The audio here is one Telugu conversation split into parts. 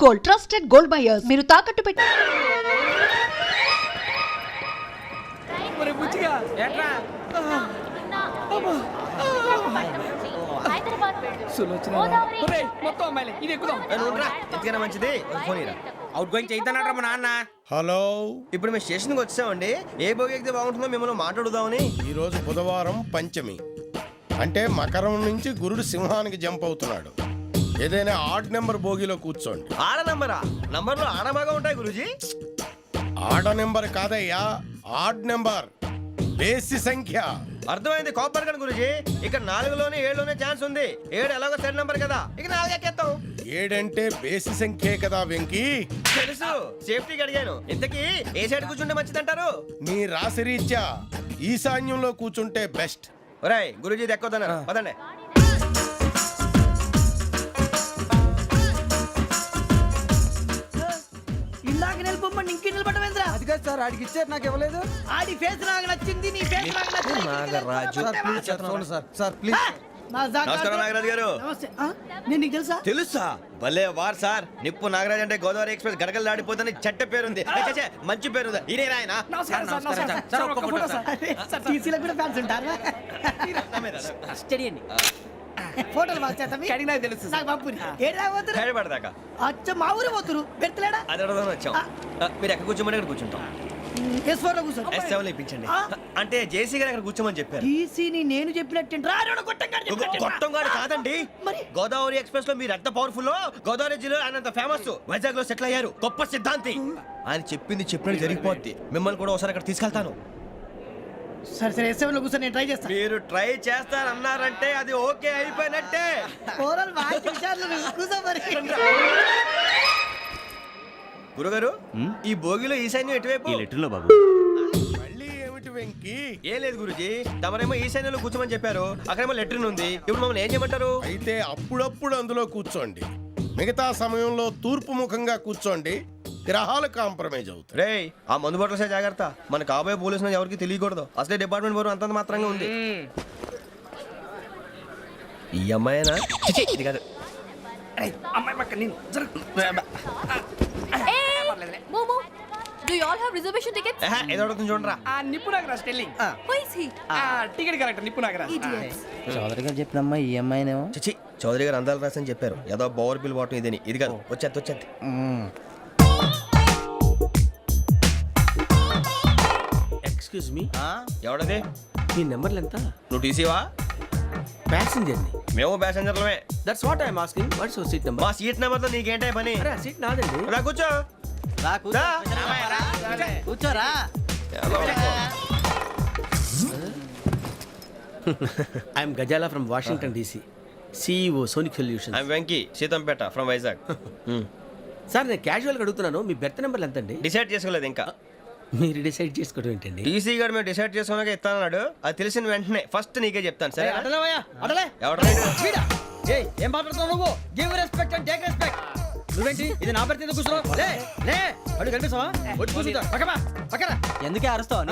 Gold, trusted gold buyers. మీరు తాకట్టు పెట్టి మంచిది అవుట్ గోయింగ్ చేద్దానట్రా మా నాన్న. హలో, ఇప్పుడు మేము స్టేషన్కి వచ్చామండి. ఏ బోగి ఎక్కితే బాగుంటుందో మిమ్మల్ని మాట్లాడుదామని. ఈరోజు బుధవారం పంచమి, అంటే మకరం నుంచి గురుడు సింహానికి జంప్ అవుతున్నాడు. ఏదైనా ఆడ్ నెంబర్ బోగిలో కూర్చోండి. ఆడ నంబరా? నంబర్లు ఆడ బాగా ఉంటాయి గురూజీ. ఆడ నెంబర్ కాదయ్యా, ఆడ్ నెంబర్, బేసి సంఖ్య. అర్థమైంది, కాపర్ కానీ గురూజీ. ఇక్కడ 4లోనే 7లోనే ఛాన్స్ ఉంది. 7 ఎలాగో సెడ్ నంబర్ కదా, ఇక 4 ఎక్కేస్తాం. 7 అంటే బేసి సంఖ్యే కదా వెంకీ. తెలుసు, సేఫ్టీకి అడిగాను. ఇంతకీ ఏ సైడ్ కూర్చుంటే మంచిదంటారు? నీ రాశి రీత్యా ఈశాన్యంలో కూర్చుంటే బెస్ట్. ఒరేయ్ గురూజీ దెక్కొద్దన్నారు, పదండి. ఇందాక నిలబొమ్మని ఇంకే నిలబడమేంద్రా? అది కాదు సార్, ఆడికి ఇచ్చారు, నాకు ఇవ్వలేదు. ఆడి ఫేస్ నాకు నచ్చింది, నీ ఫేస్ నాకు నచ్చింది. నాగరాజు. సార్ ప్లీజ్ సార్, చూడండి సార్, సార్ ప్లీజ్. నా జాగా- నమస్కారం నాగరాజు గారు. నమస్తే. నేను నీకు తెలుసా? తెలుసా? భలే వార్ సార్. నిప్పు నాగరాజ్ అంటే గోదావరి ఎక్స్ప్రెస్ గడగలు దాడిపోతుంది చెట్ట పేరుంది. ఛే, మంచి పేరుంది. ఇదే ఆయన. నమస్కారం సార్, నమస్కారం సార్. ఒక్క ఫోటో సార్. అరే, సార్ టీసీలో కూడా ఫ్యాన్స్ ఉంటారా? స్టడీ అండి. ఫోటోలు మార్చేస్తా మీకు తెలుసు. నాకు పంపుని. ఏడు రాబోతురు? హైదరాబాద్దాకా. అచ్చ మా ఊరు పోతురు. పెడతలేడా? అది అడగదామని వచ్చాం. మీరు ఎక్కడ కూర్చోమని అక్కడ కూర్చుంటాం. S4 లో కూర్చో. S7 ఇప్పించండి. అంటే జేసీ గారు అక్కడ కూర్చోమని చెప్పారు. టీసీని నేను చెప్పినట్టు గొట్టం గారు కాదండి. మరి? గోదావరి ఎక్స్ప్రెస్ లో మీరు ఎంత పవర్ఫుల్, గోదావరి జిల్లా ఆయన అంత ఫేమస్, వైజాగ్ లో సెటిల్ అయ్యారు, గొప్ప సిద్ధాంతి. ఆయన చెప్పింది చెప్పినట్టు జరిగిపోద్ది. మిమ్మల్ని కూడా ఒకసారి అక్కడ తీసుకెళ్తాను. సరే సరే, S7 లో కూర్చొని నేను ట్రై చేస్తాను. మీరు ట్రై చేస్తారన్నారంటే అది ఓకే అయిపోయినట్టే. ఓవరాల్ బాగా చూశారు. కూర్చో మరి. గురుగారు, ఈ భోగిలో ఈశాన్యం ఎటువైపు? మళ్ళీ ఏమిటి వెంకీ? ఏం లేదు గురుజీ, తమరేమో ఈశాన్యంలో కూర్చోమని చెప్పారు, అక్కడేమో లెట్రిన్ ఉంది. ఇప్పుడు మమ్మల్ని ఏం చేయమంటారు? అయితే అప్పుడప్పుడు అందులో కూర్చోండి, మిగతా సమయంలో తూర్పు ముఖంగా కూర్చోండి. గ్రహాలు కాంప్రమైజ్ అవుతాయి. రేయ్, ఆ మందు బట్టలసే జాగ్రత్త. మన కాబోయే పోలీసులు ఎవరికి తెలియకూడదు. అసలే డిపార్ట్మెంట్ బోరు అంతంత మాత్రంగా ఉంది. ఈ అమ్మాయినా? చిచి, ఇది కాదు. అమ్మాయి పక్క నేను Momo, do you all have reservation tickets? ఏదో అడుగుతుంది చూడరా. నిప్పు Nagaraj telling. Who is he? Ticket correct, నిప్పు నాగరాజ్. Idiots. చౌదరి గారు చెప్పినమ్మా ఈ అమ్మాయినేమో. చిచి, చౌదరి గారు అందాలు రాసని చెప్పారు. ఏదో బోర్ బిల్ బాటం ఇదని. ఇది కాదు, వచ్చేది. Excuse me, ఎవడది? మీ నెంబర్లు ఎంత? నువ్వు టీసీవా? ప్యాసింజర్ ని. మేము ప్యాసెంజర్లమే. That's what I'm asking. What's your seat number? మా సీట్ నెంబర్ తో నీకేంటే పని? అరే సీట్ నాదండి. రా కూర్చో. రా. కూర్చోరా. I'm Ghazala from Washington DC, CEO Sonic solution. I'm Venky, Seethampeta from Vizag. Sir నేను క్యాజువల్గా అడుగుతున్నాను, మీ బెర్త్ నెంబర్లు ఎంత అండి? డిసైడ్ చేసుకోలేదు ఇంకా. మీరు డిసైడ్ చేసుకోవడం ఏంటండి? టీసీ గారు మేము డిసైడ్ చేసుకున్నాక ఇస్తానన్నాడు. అది తెలిసిన వెంటనే ఫస్ట్ నీకే చెప్తాను. సరే అడలే ఎవడ ఏం మాట్లాడుతున్నావు నువ్వు? Give respect and take respect. నువ్వేంటి ఇది నా పరిస్థితి కూర్చున్నావు? లే లే, అడుగు కనిపిస్తావా? వచ్చి కూర్చుంటా. పక్కమా పక్కన. ఎందుకే అరుస్తావు?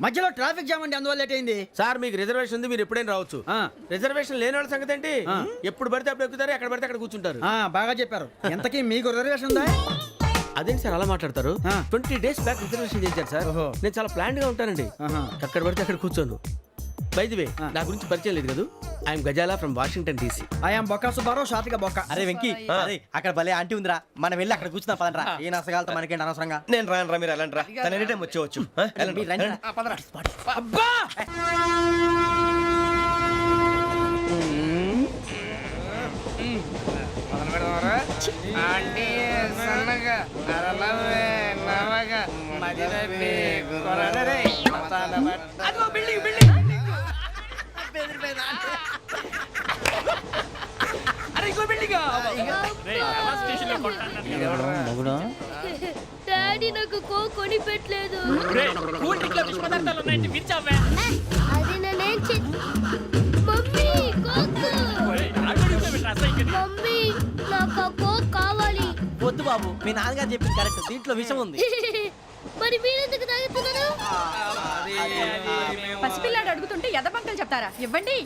మధ్యలో ట్రాఫిక్ జామ్ అండి, అందువల్ల లేట్ అయింది. సార్ మీకు రిజర్వేషన్ ఉంది, మీరు ఎప్పుడైనా రావచ్చు. రిజర్వేషన్ లేని వాళ్ళ సంగతి ఏంటి? ఎప్పుడు పడితే అప్పుడు ఎక్కుతారు, ఎక్కడ పడితే అక్కడ కూర్చుంటారు. బాగా చెప్పారు. ఎంతకీ మీకు రిజర్వేషన్ ఉందా? అదేంటి సార్ అలా మాట్లాడతారు? 20 days బ్యాక్ రిజర్వేషన్ చేశారు సార్. నేను చాలా ప్లాన్డ్ గా ఉంటానండి. అక్కడ పడితే అక్కడ కూర్చోను. బై ది వే, నా గురించి పరిచయం లేదు కదా. I'm Ghazala from Washington DC. I'm Bokka Subbarao, షాతిక బొక్క. అరే వెంకీ, అక్కడ భలే ఆంటీ ఉందిరా, మనం వెళ్ళి అక్కడ కూర్చున్నా పదనరా. ఏ నసగాలతో మనకేంటి అనవసరంగా. నేను రాను రా, మీరు వెళ్ళండి రా. తన ఎనీ టైం వచ్చేవచ్చు. అబ్బా డాడీ నాకు కొని పెట్టలేదు. అది నేనేం మమ్మీ మమ్మీ నాకు ఆ కోక్ కావాలి. వద్దు బాబు, మీ నాన్నగారు చెప్పింది కరెక్ట్, దీంట్లో విషయం ఉంది. మరి మీరెందుకు తాగుతున్నారు? పసిపిల్లాడు అడుగుతుంటే ఎదబంకలు చెప్తారా? ఇవ్వండి.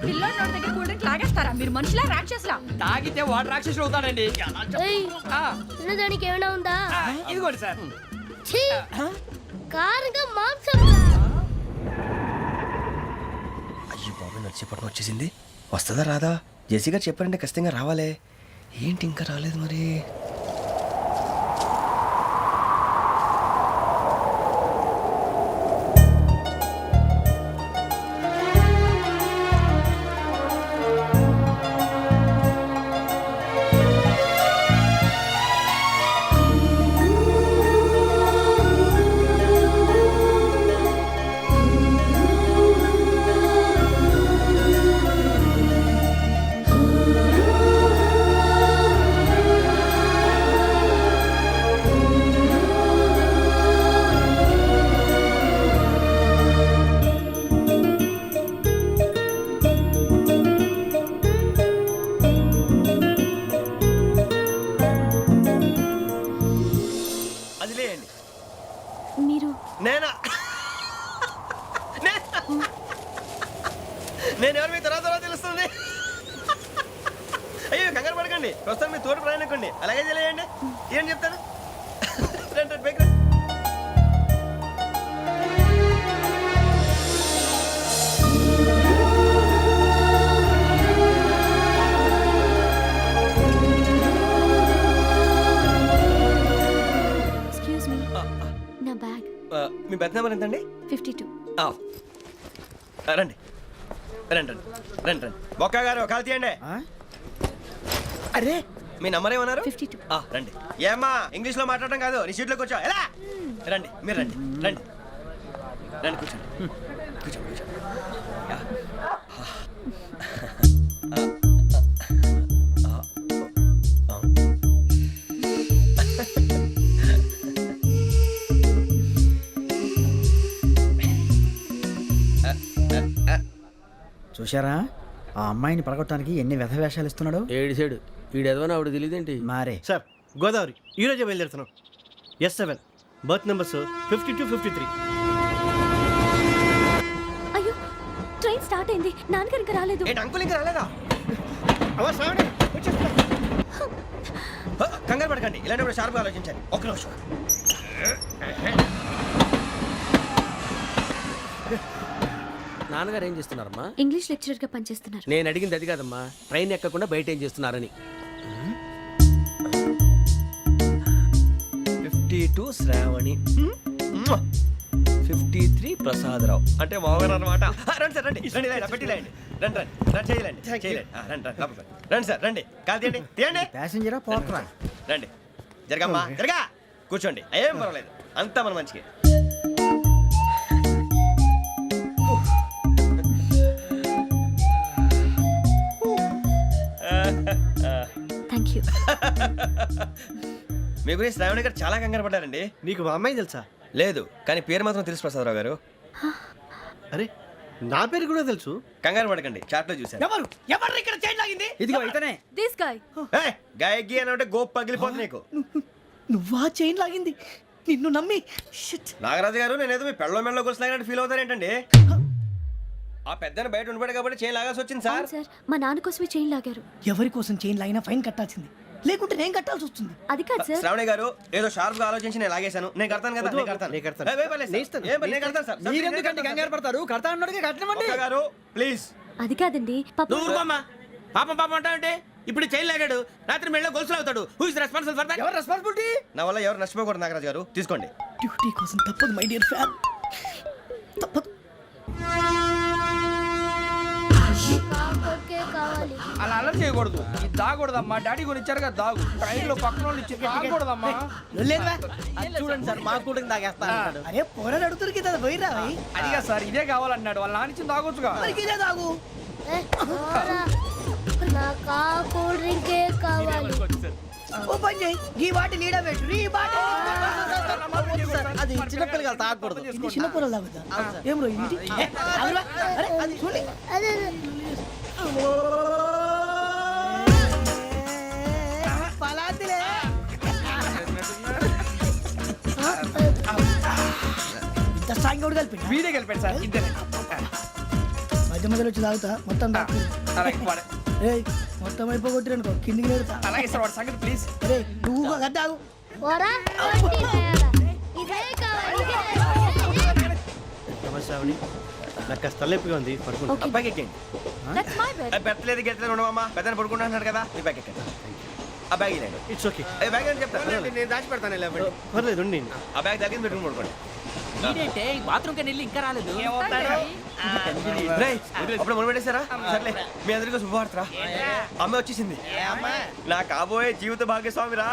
పిల్లోడి నోటి దగ్గర కూల్ డ్రింక్ లాగేస్తారా మీరు? మనుషులా రాక్షసులా? తాగితే వాడు రాక్షసుడు అవుతాడండి. దానికి ఏమైనా ఉందా? ఇదిగోండి సార్. ఛీ! కారంగా మాంసం. అయ్యి బాబు నడిచేపట్నం వచ్చేసింది. వస్తుందా రాదా? జెసీ గారు చెప్పారంటే ఖచ్చితంగా రావాలే. ఏంటి ఇంకా రాలేదు మరి? అది లేయండి. మీరు నేనా? నేను ఎవరు మీ తర్వాత తెలుస్తుంది. అయ్యో కంగారు పడకండి, ప్రస్తుతం మీ తోటి ప్రయాణకండి. అలాగే తెలియండి. ఏం చెప్తాను? రండి, రండి, పైకి రండి. ఎక్స్క్యూజ్ మీ, నా బ్యాగ్. మీ బెత్ నెంబర్ ఎంతండి? 52. రండి రండి రండి రండి రండి. బొక్క గారు కాల్ తీయండి. అరే మీ నంబర్ ఏమన్నారు? 52. రండి. ఏమ్మా ఇంగ్లీష్ లో మాట్లాడడం కాదు, నీ సీట్లో కూర్చో. ఎలా? రండి, మీరు రండి రండి రండి, కూర్చోండి కూర్చోండి కూర్చోండి. యా. చూశారా ఆ అమ్మాయిని పడగొట్టడానికి ఎన్ని వ్యధ వేషాలు ఇస్తున్నాడు. ఏడు సైడు వీడు ఎదవని ఆవిడ తెలియదేంటి? మారే సార్ గోదావరి ఈరోజే బయలుదేరుతున్నాం. S7 berth numbers 52, 53. అయ్యో, ట్రైన్ స్టార్ట్ అయింది. నాన్నగారు ఇంకా రాలేదు. ఏంటి అంకుల్ ఇంకా రాలేదా? కంగారు పడకండి, ఇలాంటప్పుడు షార్ప్గా ఆలోచించండి. ఒక్క నిమిషం. నాన్నగారు ఏం చేస్తున్నారమ్మా? ఇంగ్లీష్ లెక్చరర్ గా పనిచేస్తున్నారు. నేను అడిగింది అది కాదమ్మా, ట్రైన్ ఎక్కకుండా బయట ఏం చేస్తున్నారని. 52 శ్రావణి, 53 ప్రసాదరావు అంటే మామగారు అనమాట. రండి సార్, రండి రండి, ఇలా పెట్టి లేండి. రండి రండి రండి, చేయలేండి చేయలేండి. రండి రండి లోపలికి రండి. రండి సార్, రండి, కాలు తీయండి తీయండి. ప్యాసింజరా పోట్రా. రండి, జరగమ్మా జరగా, కూర్చోండి. ఏం పర్వాలేదు, అంతా మన మంచికి. Thank you. మీ గురించి శ్రావణి గారు చాలా కంగారు పడ్డారండి. నీకు మా అమ్మాయి తెలుసా? లేదు, కానీ పేరు మాత్రం తెలుసు ప్రసాదరావు గారు. అరే నా పేరు కూడా తెలుసు. కంగారు పడకండి, చాట్లో చూశాను. ఎవరు ఎవరు ఇక్కడ చైన్ లాగింది? ఇదిగో ఇతనే. This guy. గాయకి అని అంటే గోప్ పగిలిపోతుంది నీకు. నువ్వా చైన్ లాగింది? నిన్ను నమ్మి షిట్. నాగరాజు గారు, నేనేదో మీ పెళ్ళ మెళ్ళలో గురిసిలాగినట్టు ఫీల్ అవుతారేంటండి? ఆ పెద్దని బయట ఉండిపోయాడు కాబట్టి చేయి లాగాల్సి వచ్చింది సార్. సార్, మా నాన్న కోసమే చైన్ లాగారు. ఎవరి కోసం చైన్ లాగినా ఫైన్ కట్టాల్సింది, లేకుంటే నేను కట్టాల్సి వస్తుంది. అది కాదు సార్. శ్రావణి గారు, ఏదో షార్ప్ గా ఆలోచించి నేను లాగేశాను. నేను కడతాను కదా, నేను కడతాను. నేను కడతాను. ఏ, పర్లేదు సార్. ఏం పర్లేదు, నేను కడతాను సార్. మీరెందుకంటే కంగారు పడతారు? కడతా అన్నాడుగా కట్టమండి. ఒక్క గారు ప్లీజ్. అది కాదండి, పాపం. నువ్వు ఊరుకోమ్మా. పాపం పాపం అంటావంటే ఇప్పుడు చైన్ లాగాడు, రాత్రి మెళ్ళ గొలుసులు అవుతాడు. Who is responsible for that? ఎవరు రెస్పాన్సిబిలిటీ? నా వల్ల ఎవరు నష్టపోకూడదు నాగరాజు గారు, తీసుకోండి. డ్యూటీ కోసం తప్పదు మై డియర్ ఫ్యాన్, తప్పదు. కావాలి. అలా అలర్ చేయకూడదు. ఇది దాగకూడదమ్మా. డాడీ కూడా ఇచ్చారు కదా దాగు. ట్రైన్ లో పక్కన వాళ్ళు ఇచ్చి దాగకూడదమ్మా. చూడండి సార్, మా కూడా తాగేస్తా అన్నాడు. అరే పోరాడు అడుగుతారు కదా, పోయిరా అడిగా సార్. ఇదే కావాలన్నాడు, వాళ్ళ నాన్న ఇచ్చింది తాగొచ్చుగా. ఇదే తాగు. నాకు ఆ కూల్ డ్రింకే కావాలి. ఓ పని చేయి, ఈ బాటి లీడ పెట్టు. ఈ బాటి అది చిన్నపిల్లలు తాగకూడదు. ఇది చిన్న పొరలు తాగుతా. ఏం రో ఇది? అరే అది చూడండి. అదే పలాతిలే. సాయం కూడా కలిపి వీడే గెలిపాడు సార్ ఇద్దరే మధ్య మధ్యలో వచ్చి తాగుతా మొత్తం తాగు. అలాగే వాడు- ఏయ్ మొత్తం అయిపోగొట్టిరనుకో కిందికి నేడుతా అలాగే సార్ వాడు సంగతి ప్లీజ్ అరే నువ్వు గద్దాగు నమస్తే ఆవిడ నాకు కాస్త తలెప్పిగా ఉంది పడుకుంటా అబ్బాయికి ఎక్కండి That's my bed. పెట్టలేదు గెట్టలేదు ఉండవమ్మా పెద్దని పడుకుంటున్నాడు కదా ఈ బ్యాగ్ ఎక్కండి ఆ బ్యాగ్ ఇలాండి ఇట్స్ ఓకే ఈ బ్యాగ్ అని చెప్తాను నేను దాచి పెడతాను లేవండి పర్లేదు ఉండి ఆ బ్యాగ్ తగ్గింది పెట్టుకుని పడుకోండి బాత్రూమ్ కని వెళ్ళి ఇంకా రాలేదు రేయ్, అప్పుడు మొదలు పెట్టేశారా సర్లే మీ అందరికీ శుభవార్తరా అమ్మ వచ్చేసింది నా కాబోయే జీవిత భాగ్యస్వామిరా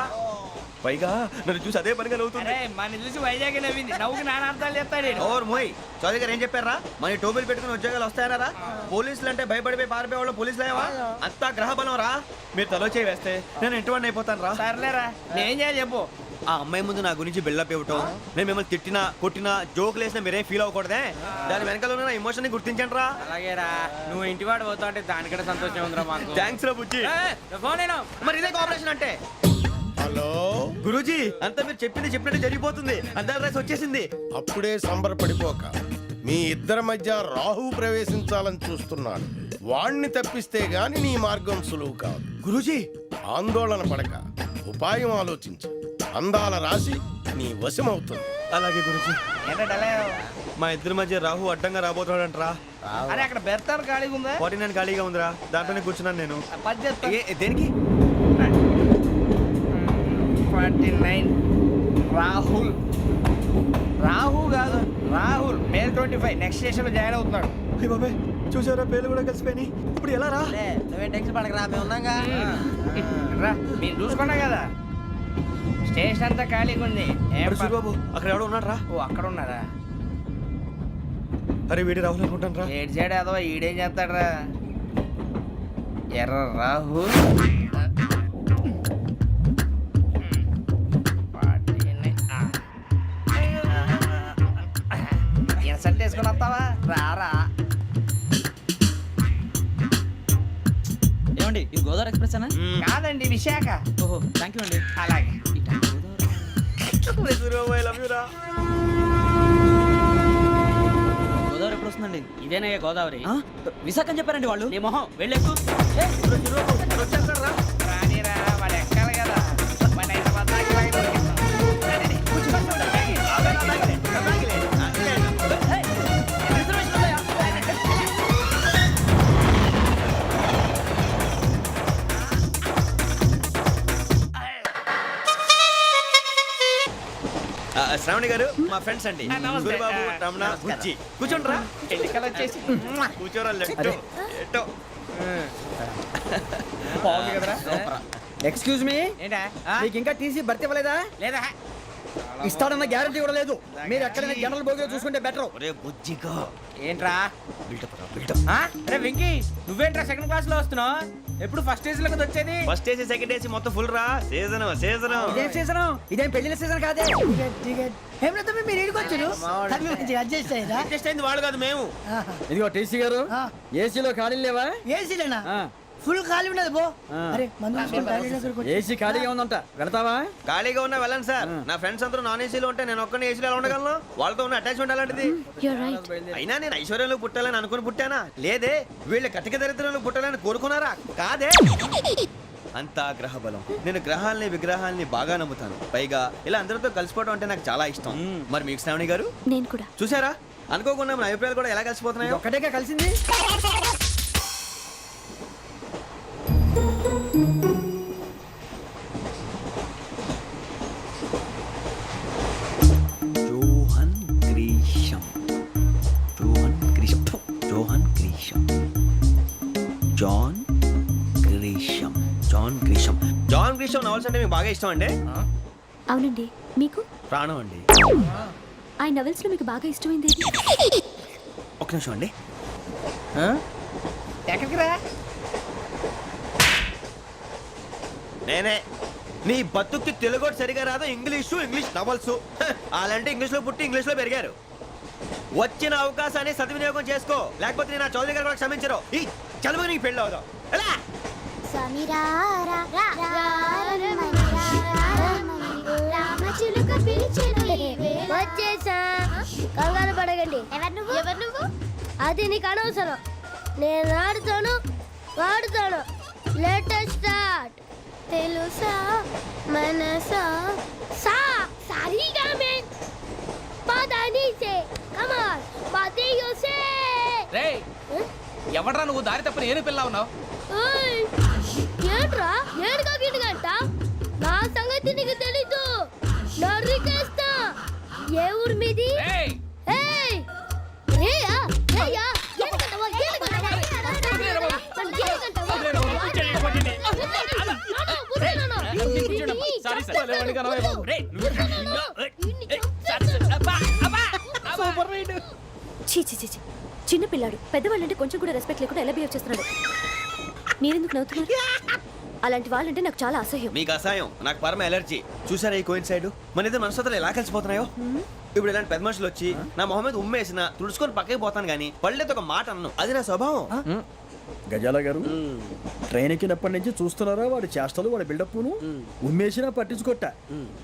పైగా నన్ను చూసి అదే పనిగా నవ్వుతుంది మన చూసి వైజాగ్ నవ్వింది నవ్వుకి నాన్న అర్థాలు చెప్తాడు ఓర్ మోయ్ చౌదరి గారు ఏం చెప్పారా మన టోబీలు పెట్టుకుని ఉద్యోగాలు వస్తాయనరా పోలీసులు అంటే భయపడిపోయి పారిపోయే వాళ్ళు పోలీసులు అయ్యావా అంతా గ్రహ బలం రా మీరు తలో చేయి వేస్తే నేను ఇంటివాడిని అయిపోతాను రా సర్లేరా నేనేం చేయాలి చెప్పు ఆ అమ్మాయి ముందు నా గురించి బిల్డప్ ఇవ్వటం నేను మిమ్మల్ని తిట్టినా కొట్టినా జోకులు వేసినా మీరేం ఫీల్ అవ్వకూడదే దాని వెనకాల ఉన్న ఎమోషన్ ని గుర్తించండి రా అలాగేరా నువ్వు ఇంటివాడు పోతా అంటే దానికంటే సంతోషం ఉందిరా మాకు థ్యాంక్స్ రా బుజ్జి ఫోన్ అయినా మరి ఇదే కోఆపరేషన్ అంటే హలో గురూజీ అంతా మీరు చెప్పింది చెప్పినట్టు జరిగిపోతుంది అందాల రైస్ వచ్చేసింది అప్పుడే సంబరపడిపోక మీ ఇద్దరి మధ్య రాహు ప్రవేశించాలని చూస్తున్నాడు వాణ్ణి తప్పిస్తే గాని నీ మార్గం సులువు కాదు గురూజీ ఆందోళన పడక ఉపాయం ఆలోచించు అందాల రాశి నీ వశమవుతుంది అలాగే గురూజీ ఏంటంటే మా ఇద్దరి మధ్య రాహు అడ్డంగా రాబోతున్నాడంట్రా అరే అక్కడ బెర్తారు ఖాళీగా ఉందా 49 ఖాళీగా ఉందిరా దాంట్లోనే కూర్చున్నాను నేను పది చెప్తా దేనికి 49 రాహుల్ రాహు కాదు రాహుల్ మే 25 నెక్స్ట్ స్టేషన్ లో జాయిన్ అవుతున్నాడు అయ్య బాబాయ్ చూసారా పేర్లు కూడా కలిసిపోయినాయి ఇప్పుడు ఎలా రా నువ్వేం టెన్షన్ పడకరా మేము ఉన్నాగా రా మీరు చూసుకున్నా కదా స్టేషన్ అంతా ఖాళీగా ఉంది ఏం అరే సూరిబాబు అక్కడ ఎవడో ఉన్నాడు రా ఓ అక్కడ ఉన్నారా అరే వీడి రాహుల్ అనుకుంటాను రా ఏడు సైడ్ అదో ఈడేం చేస్తాడరా ఎర్ర రాహు ఇన్సల్ట్ వేసుకుని వస్తావా రారా ఏమండి ఇది గోదావరి ఎక్స్ప్రెస్ అనా కాదండి విశాఖ ఓహో థ్యాంక్ యూ అండి అలాగే సూరిబాబు ఐ లవ్ యు రా గోదావరి ఎప్పుడు వస్తుందండి ఇదేనయ్య గోదావరి విశాఖ అని చెప్పారండి వాళ్ళు నీ మొహం వెళ్ళెక్కు వచ్చేస్తాడు రా రానిరా వాడు ఎక్కాలి కదా మన హైదరాబాద్ దాకా ఇలాగే దొరికిస్తాం. రండి, కూర్చో. శ్రావణి గారు మా ఫ్రెండ్స్ అండి నమస్తే. సూరిబాబు రమణ బుజ్జి కూర్చోండి రా ఎన్నికలు వచ్చేసి కూర్చోరా లెట్టో ఎట్టో బాగుంది కదరా ఎక్స్క్యూజ్ మీ ఏంటా మీకు ఇంకా టీసీ భర్తీ ఇవ్వలేదా లేదా ఇస్తాడన్న గ్యారంటీ కూడా లేదు మీరు ఎక్కడైనా జనరల్ బోగిలో చూసుకుంటే బెటర్ ఒరే బుజ్జిగా ఏంట్రా బిల్డప్ రా బిల్డప్ అరే వెంకీ నువ్వేంట్రా సెకండ్ క్లాస్ లో వస్తున్నావు ఎప్పుడు ఫస్ట్ ఏజ్ లో వచ్చేది ఫస్ట్ ఏసీ సెకండ్ ఏసీ మొత్తం ఫుల్ రా సీజన్ సీజన్ ఇదేం సీజన్ ఇదేం పెళ్లిన సీజన్ కాదే ఏం లేదు మీరు ఇడికొచ్చారు అడ్జస్ట్ అయ్యారా అడ్జస్ట్ అయింది వాళ్ళు కాదు మేము ఇదిగో టీసీ గారు ఏసీలో ఖాళీ లేవా ఏసీలేనా ఫుల్ ఖాళీ ఉన్నది బో అరే మందు తీసుకొని టాయిలెట్ దగ్గరకు వచ్చి. ఏసీ ఖాళీగా ఉందంట వెళ్తావా ఖాళీగా ఉన్నా వెళ్ళండి సార్ నా ఫ్రెండ్స్ అందరూ నాన్ ఏసీలో ఉంటే నేను ఒక్కనే ఏసీలో ఎలా ఉండగలను వాళ్ళతో ఉన్న అటాచ్మెంట్ అలాంటిది You're right. అయినా నేను ఐశ్వర్యంలో పుట్టాలని అనుకుని పుట్టానా లేదే వీళ్ళ కటిక దరిద్రంలో పుట్టాలని కోరుకున్నారా కాదే అంతా గ్రహ బలం నేను గ్రహాలని విగ్రహాలని బాగా నమ్ముతాను పైగా ఇలా అందరితో కలిసిపోవడం అంటే నాకు చాలా ఇష్టం మరి మీకు శ్రావణి గారు నేను కూడా చూసారా అనుకోకుండా మన అభిప్రాయాలు కూడా ఎలా కలిసిపోతున్నాయో ఒక్కటేగా కలిసింది John Grisham John Grisham John Grisham John Grisham John Grisham John Grisham novels అంటే మీకు బాగా ఇష్టం అండి అవునండి మీకు ప్రాణం అండి ఆ నవెల్స్ లో మీకు బాగా ఇష్టమైంది ఏది? ఒక నిమిషం అండి ఎక్కడికి రా నేనే నీ బతుక్కి తెలుగు సరిగా రాదు ఇంగ్లీష్ నవల్స్ అలాంటి ఇంగ్లీష్లో పుట్టి ఇంగ్లీష్లో పెరిగారు వచ్చిన అవకాశాన్ని సద్వినియోగం చేసుకో లేకపోతే నేను నా చౌదరి గారు కూడా క్షమించరు ఈ చదువు నీకు పెళ్ళి అవుదాం ఎలా వచ్చేసా కంగారు ఎవరు నువ్వు అది నీకు అనవసరం. నేను ఆడుతాను వాడుతాను. లేటెస్ట్ స్టార్ట్ తెలుసా మనసా సా సారీగా మెన్ పదని సే కమాన్ పదేయో సే. రేయ్ ఎవడ్రా నువ్వు దారి తప్పని ఏను పిల్ల ఉన్నావు? ఓయ్ ఏంట్రా ఏడుగా గిడుగంట? నా సంగతి నీకు తెలీదు. నరికేస్తా. ఏ ఊరు మీది? రేయ్ ఏయ్ రేయా రేయా ఏడుగంటవా ఏడుగంటవా సారీ సార్ రేయ్ సూపర్ రైడ్. చీ చీ చీ చీ. చిన్న పిల్లాడు పెద్దవాళ్ళంటే కొంచెం కూడా రెస్పెక్ట్ లేకుండా ఎలా బిహేవ్ చేస్తున్నాడు. మీరెందుకు నవ్వుతున్నారు? అలాంటి వాళ్ళంటే నాకు చాలా అసహ్యం. మీకు అసహాయం, నాకు పరమ ఎలర్జీ. చూసారా ఈ కోయిన్సైడ్? మన ఇద్దరు మనస్తత్వాలు ఎలా కలిసిపోతున్నాయో. ఇప్పుడు ఇలాంటి పెద్ద మనుషులు వచ్చి నా మొహం మీద ఉమ్మేసిన తుడుచుకొని పక్కకి పోతాను కానీ పళ్ళేతో ఒక మాట అన్ను. అది నా స్వభావం. గజాల గారు ట్రైన్ ఎక్కినప్పటి నుంచి చూస్తున్నారా వాడి చేష్టలు వాడి బిల్డప్ను? ఉమ్మేసినా పట్టించుకోట.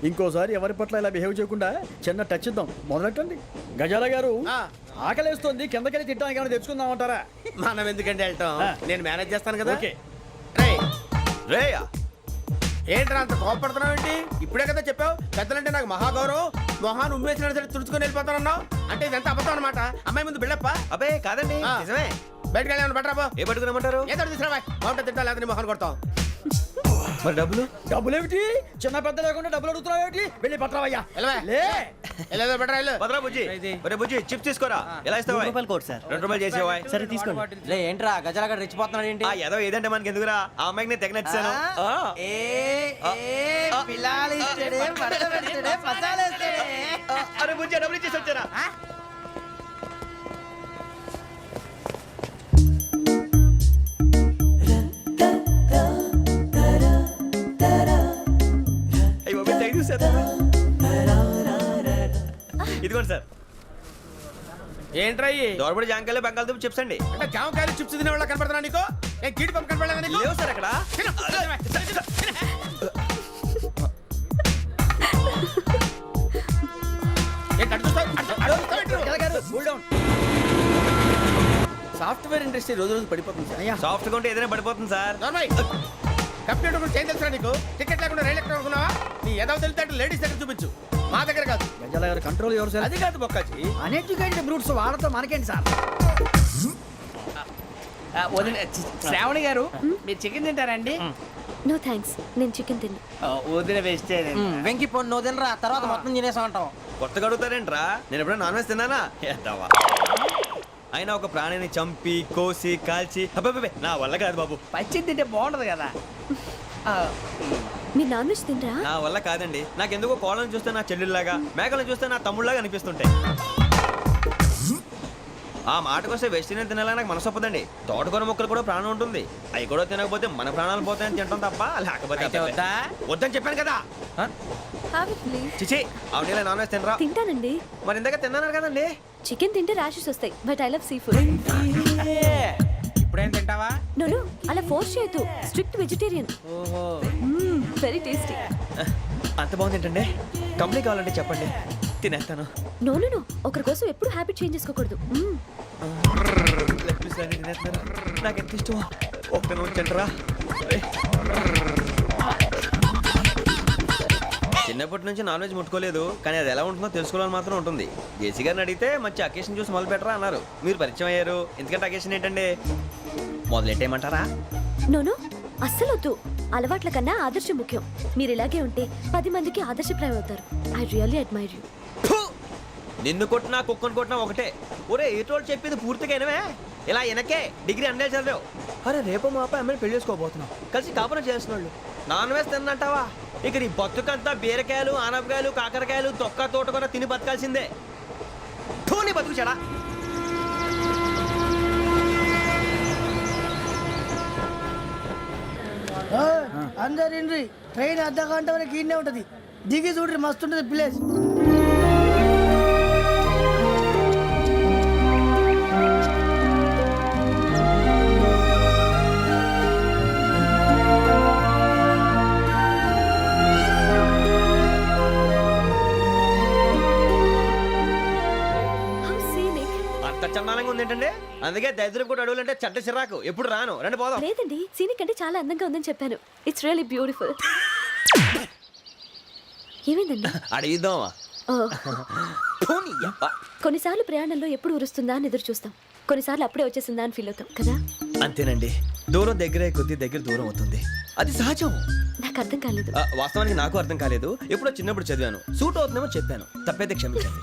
ఇంకోసారి ఎవరి పట్ల ఇలా బిహేవ్ చేయకుండా చిన్న టచ్ ఇద్దాం. మొదలెట్టండి. గజాల గారు ఆకలేస్తుంది, కిందకెళ్ళి తిట్టడానికి ఏమైనా తెచ్చుకుందామంటారా? మనం ఎందుకంటే వెళ్ళటం, నేను మేనేజ్ చేస్తాను కదా. ఓకే. రేయా ఏంట్రా అంత కోపడుతున్నావు ఏంటి? ఇప్పుడే కదా చెప్పావు పెద్దలంటే నాకు మహాగౌరవం, మొహాన్ని ఉమ్మేసిన సరే తుడుచుకొని వెళ్ళిపోతానన్నావు. అంటే ఇదంతా అబద్ధం అనమాట. అమ్మాయి ముందు బిల్డప్ప. అబ్బే కాదండి, నిజమే. బయటకు వెళ్ళి బట్రాబో. ఏ పట్టుకురమ్మంటారు? ఏదో తీసుకురా బాగుంటుంది. తింటా లేదా మొహాన్ని కొడతాం. మరి డబ్బులు? డబ్బులేమిటి? చిన్న పెద్ద లేకుండా డబ్బులు అడుగుతున్నావు ఏమిటి? వెళ్ళి పట్టరావయ్యా. లే వెళ్ళేదో బట్రా వెళ్ళు. భద్రా బుజ్జి, ఒరే బుజ్జి చిప్స్ తీసుకోరా. ఎలా ఇస్తావా? Court sir. 2 రూపాయలు చేసేవా? సరే తీసుకోండి. రే ఏంట్రా గజాలగడ రెచ్చిపోతున్నాడు ఏంటి? ఆ ఏదో ఏదంటే మనకి ఎందుకురా? ఆ అమ్మాయికి నేను తెగ నచ్చాను. అరే బుజ్జి డబ్బులు ఇచ్చేసి వచ్చారా? ఇదిగోండి సార్. ఏంట్రా దోరబడి జాంకాయలు బంగాళదుంప చిప్స్ అండి. అంటే జామకాయలు చిప్స్ తినే వాళ్ళ కనపడుతున్నా నీకు? నేను కీడి పంపు కనపడలేదా నీకు? లేవు సార్ అక్కడ. సాఫ్ట్వేర్ ఇండస్ట్రీ రోజు రోజు పడిపోతుంది సార్. సాఫ్ట్ గా ఉంటే ఏదైనా పడిపోతుంది సార్. కంప్యూటర్ గురించి ఏం తెలుసా నీకు? టికెట్ లేకుండా రైలు ఎక్కడ అనుకున్నావా? నీ ఏదో తెలితే లేడీస్ దగ్గర చూపించు, మా దగ్గర కాదు. గజాల గారు కంట్రోల్ ఎవరు సార్? అది కాదు బొక్కాచి. అన్ఎడ్యుకేటెడ్ బ్రూట్స్ వాళ్ళతో మనకేంటి సార్? శ్రావణి గారు మీరు చికెన్ తింటారండి? నో థ్యాంక్స్, నేను చికెన్ తిన్నా. వదిన వేస్తే వెంకి పొన్ను నువ్వు తినరా, తర్వాత మొత్తం తినేసా ఉంటాం. కొత్తగా అడుగుతారేంట్రా? నేను ఎప్పుడైనా నాన్ వెజ్ తిన్నానా? ఎద్దావా. అయినా ఒక ప్రాణిని చంపి కోసి కాల్చి అబ్బబ్బే నా వల్ల కాదు బాబు. పచ్చి తింటే బాగుంటది కదా. మీరు నాన్ వెజ్ తినరా? నా వల్ల కాదండి. నాకెందుకో కోళ్ళని చూస్తే నా చెల్లెళ్ళలాగా, మేకలను చూస్తే నా తమ్ముళ్ళలాగా అనిపిస్తుంటాయి. ఆ మాటకొస్తే వెజిటేరియన్ తినాలని నాకు మనసు ఒప్పదండి. తోటకూర మొక్కలు కూడా ప్రాణం ఉంటుంది. అవి కూడా తినకపోతే మన ప్రాణాలు పోతాయని తింటాం తప్ప లేకపోతే వద్దని చెప్పాను కదా. చిచి అవునీ నాన్ వెజ్ తినరా? తింటానండి. మరి ఇందాక తిన్నాను కదండి. చికెన్ తింటే ర్యాషెస్ వస్తాయి, but I love sea food. ఇప్పుడేం తింటావా? నో అలా ఫోర్స్ చేయొద్దు. Strict vegetarian. Very tasty. అంత బాగుంది ఏంటండి? కంప్లీట్ కావాలంటే చెప్పండి, తినేస్తాను. నో ఒకరి కోసం ఎప్పుడు హ్యాబిట్ చేంజ్ చేసుకోకూడదు. నాకు ఎంత ఇష్టం. ఒక్క తింటరా. చిన్నప్పటి నుంచి నాన్ వెజ్ ముట్టుకోలేదు, కానీ అది ఎలా ఉంటుందో తెలుసుకోవాలని మాత్రం ఉంటుంది. జేసీ గారిని అడిగితే మంచి అకేషన్ చూసి మొదలు పెట్టరా అన్నారు. మీరు పరిచయం అయ్యారు, ఎందుకంటే అకేషన్ ఏంటండి? మొదలెట్టేయమంటారా? నో అస్సలు వద్దు. అలవాట్ల కన్నా ఆదర్శం ముఖ్యం. మీరు ఇలాగే ఉంటే 10 మందికి ఆదర్శప్రాయం అవుతారు. I really admire you. నిన్ను కొట్టినా కుక్కను కొట్టినా ఒకటే. ఒరే ఏటోళ్ళు చెప్పింది పూర్తిగా వినవే. ఇలా వెనకే డిగ్రీ అన్నే చదివావు. అరే రేపు మా అబ్బాయి అమ్మాయిని పెళ్లి చేసుకోబోతున్నావు, కలిసి కాపురం చేసిన వాళ్ళు నాన్ వెజ్ తిన్నంటావా? ఇక నీ బతుకంతా బీరకాయలు ఆనపకాయలు కాకరకాయలు తొక్క తోట కూడా తిని బతకాల్సిందే. నీ బతుకు చెడా. అందరు ఇండ్రి ట్రైన్ అర్ధ గంట వరకు ఇన్నే ఉంటది. దిగి చూడ్రి, మస్తు ఉంటది ప్లేస్. How scenic. ఏంటండి? అందుకే దరిద్రం కూడా అడవులు అంటే చెడ్డ చిరాకు. ఎప్పుడు రాను. రండి పోదాం. లేదండి సీనిక్ అంటే చాలా అందంగా ఉందని చెప్పాను. It's really beautiful. ఏమైందండి? అడిగిద్దామా? ఓ, కొన్నిసార్లు ప్రయాణంలో ఎప్పుడు ఉరుస్తుందా అని ఎదురు చూస్తాం, కొన్నిసార్లు అప్పుడే వచ్చేసిందా అని ఫీల్ అవుతాం కదా. అంతేనండి. దూరం దగ్గరే కొద్ది దగ్గర దూరం అవుతుంది. అది సహజం. నాకు అర్థం కాలేదు. వాస్తవానికి నాకు అర్థం కాలేదు. ఎప్పుడో చిన్నప్పుడు చదివాను. సూట్ అవుతుందేమో చెప్పాను. తప్పైతే క్షమించండి.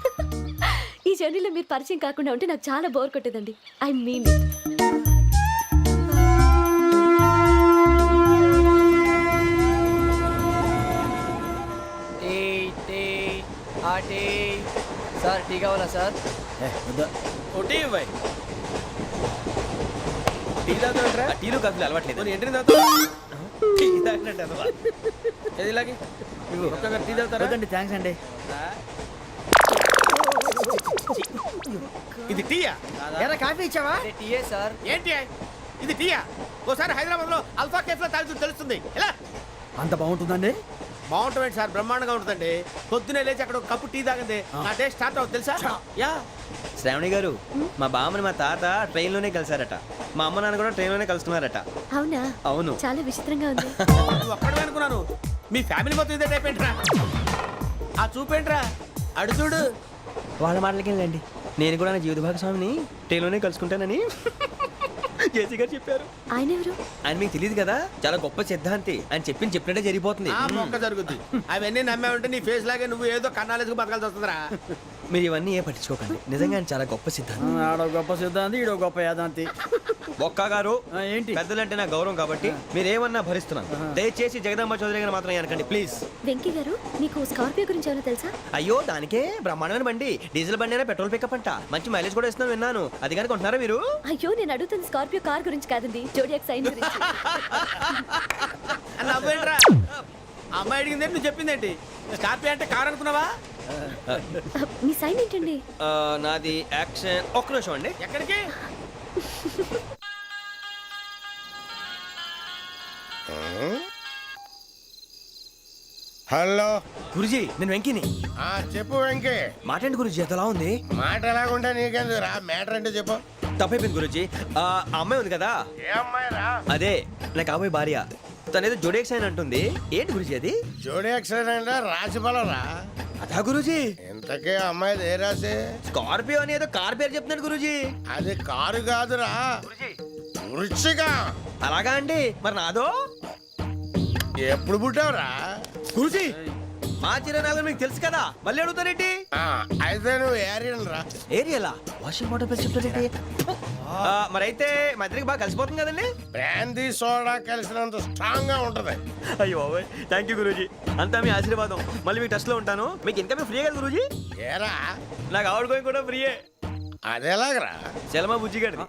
ఈ జర్నీలో మీరు పరిచయం కాకుండా ఉంటే నాకు చాలా బోర్ కొట్టేదండి. ఐ మీన్ సార్ టీ కావాలా సార్? ఒకటి ఇవ్వాలి. టీ తాగుతాంట్రా? టీలు కాఫీలు అలవాట్లేదు. ఎంట్రీ తాగుతా టీ తాగినట్టు అదవా. ఏది ఇలాగే ఒక్కొక్కరు టీ తాగుతారా? థ్యాంక్స్ అండి. ఇది టీయా? ఎరా కాఫీ ఇచ్చావా? టీయే సార్. ఏంటి ఇది టీయా? ఓసారి హైదరాబాద్ లో అల్ఫా కేఫ్ లో తాగుతూ తెలుస్తుంది. ఎలా అంత బాగుంటుందండి? బాగుంటుంది సార్, బ్రహ్మాండంగా ఉంటుందండి. పొద్దునే లేచి అక్కడ ఒక కప్పు టీ తాగింది నా డే స్టార్ట్ అవుతుంది తెలుసా? యా. శ్రావణి గారు, మా బామ్మని మా తాత ట్రైన్ లోనే కలిసారట. మా అమ్మ నాన్న కూడా ట్రైన్ లోనే కలుసుకున్నారట. అవునా? అవును. చాలా విచిత్రంగా ఉంది. నువ్వు ఒక్కడే అనుకున్నాను. మీ ఫ్యామిలీ మొత్తం ఇదే టైప్ ఏంట్రా? ఆ చూపేంట్రా? అడు చూడు. వాళ్ళ మాటలకి వెళ్ళండి. నేను కూడా నా జీవిత భాగస్వామిని ట్రైన్ లోనే కలుసుకుంటానని జేసీ గారు చెప్పారు. ఆయన ఎవరు? ఆయన మీకు తెలియదు కదా, చాలా గొప్ప సిద్ధాంతి. అని చెప్పినట్టే జరిగిపోతుంది. ఆ మొక్క జరుగుద్ది. అవన్నీ నమ్మే ఉంటే నీ ఫేస్ లాగే నువ్వు ఏదో కన్నాలేసుకు బతకాల్సి వస్తుందిరా. మీరు ఇవన్నీ ఏ పట్టించుకోకండి. నిజంగా ఆయన చాలా గొప్ప సిద్ధాంతి. ఆడో గొప్ప సిద్ధాంతి, ఈడో గొప్ప యాదాంతి. ఒక్క గారు, ఏంటి? పెద్దలంటే నా గౌరవం కాబట్టి మీరేమన్నా భరిస్తున్నాను. దయచేసి జగదాంబ చౌదరి గారు మాత్రం అనకండి ప్లీజ్. వెంకీ గారు, మీకు స్కార్పియో గురించి ఏమైనా తెలుసా? అయ్యో, దానికే బ్రహ్మాండమైన బండి. డీజిల్ బండి అయినా పెట్రోల్ పికప్ అంట. మంచి మైలేజ్ కూడా ఇస్తున్నాను విన్నాను. అది కానీ కొంటున్నారా మీరు? అయ్యో, నేను అడుగుతుంది స్కార్పియో కార్ గురించి కాదండి, జోడియాక్ సైన్ గురించి. నవ్వేంట్రా? అమ్మాయి అడిగింది నువ్వు చెప్పిందేంటి? స్కార్పియో అంటే కారు అనుకున్నావా? మీ సైన్ ఏంటండి? నాది యాక్షన్. ఒక్క నిమిషం అండి. ఎక్కడికి? హలో గురుజీ, నేను వెంకిని. చెప్పు వెంకీ. మాట ఏంటి గురుజీ ఎంతలా ఉంది? మాట ఎలాగుంటా నీకెందుకు రా, మ్యాటర్ అంటే చెప్పు. తప్పైపోయింది గురుజీ. ఆ అమ్మాయి ఉంది కదా, ఏ అమ్మాయి రా? అదే నా కాబోయే భార్య. తనేదో జోడేక్స్ అని అంటుంది. ఏంటి గురుజీ అది? జోడి యాక్సిడెంట్ రాసి రా. అదా గురుజీ? ఇంతకే అమ్మాయి ఏ రాసి? స్కార్పియో అని ఏదో కార్ పేరు చెప్తున్నాడు గురుజీ. అది కారు కాదురా, వృచ్చిక. అలాగా అండి, మరి నాదో? ఎప్పుడు పుట్టావురా? గురుజీ, మా చిరనాలు మీకు తెలుసు కదా, మళ్ళీ అడుగుతారేంటి? అయితే నువ్వు ఏరియన్ రా. ఏరియలా? వాషింగ్ వాటర్ పేరు చెప్తారేంటి? మరైతే మా ఇద్దరికి బాగా కలిసిపోతుంది కదండి. బ్రాందీ సోడా కలిసినంత స్ట్రాంగ్ గా ఉంటది. అయ్యో థ్యాంక్ యూ గురూజీ, అంతా మీ ఆశీర్వాదం. మళ్ళీ మీకు టచ్ లో ఉంటాను. మీకు ఇంకా ఫ్రీ కదా గురూజీ? ఏరా, నాకు ఆవిడ గోయింగ్ కూడా ఫ్రీయే. అదేలాగరా? చలమా బుజ్జి గారిది.